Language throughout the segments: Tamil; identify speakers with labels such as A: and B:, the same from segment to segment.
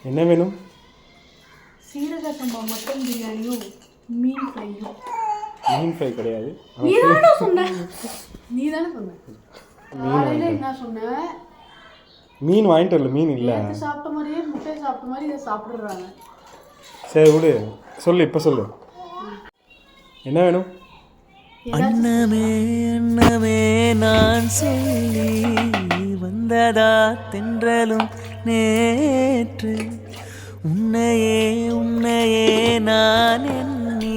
A: என்ன வேணும்?
B: சீரக சம்பா மட்டன் பிரியாணியும் மீன் ஃப்ரையும்.
A: மீன் ஃப்ரை கிடையாது.
B: நீ தானே சொன்ன. காலையில் என்ன சொன்ன?
A: மீன் வாங்கிட்டு வரல. மீன் இல்லை.
B: சாப்பிட்ட மாதிரியே முட்டை சாப்பிட்ட மாதிரி இதை சாப்பிட்றாங்க.
A: சரி விடு, சொல்லு, இப்போ சொல்லு. என்ன வேணும்?
C: அன்னமே அன்னமே நான் சொல்லி வந்ததா தென்றலும் நேற்று, உன்னையே உன்னையே நான் எண்ணி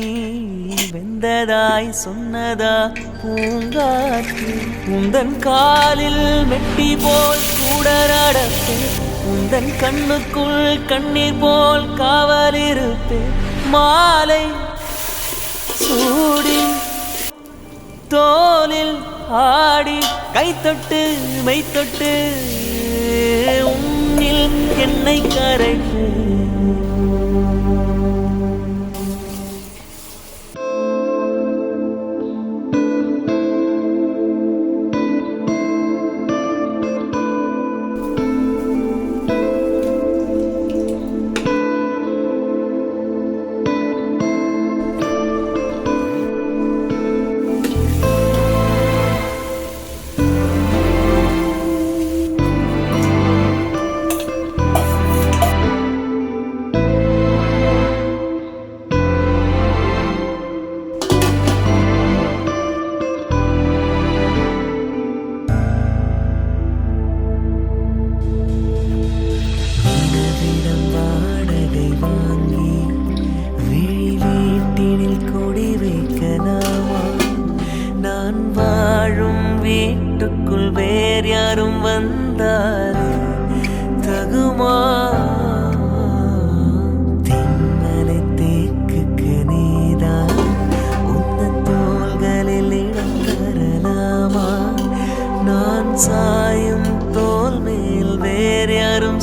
C: வெந்ததாய் சொன்னதா பூங்காற்று, உந்தன் காலில் மெட்டி போல் கூட நடப்பேன், உந்தன் கண்ணுக்குள் கண்ணீர் போல் காவலிருப்பேன், மாலை சூடி தோலில் ஆடி கைத்தொட்டு மெய்த்தொட்டு உன்னில் என்னை கரைப்பு. வீட்டுக்குள் வேறு யாரும் வந்தாரு தகுமா? தென்மலை தேக்குக்கு நீதான் உந்த தோள்களில் இடம் தரலாமா? நான் சாயும் தோல் மேல் வேறு யாரும்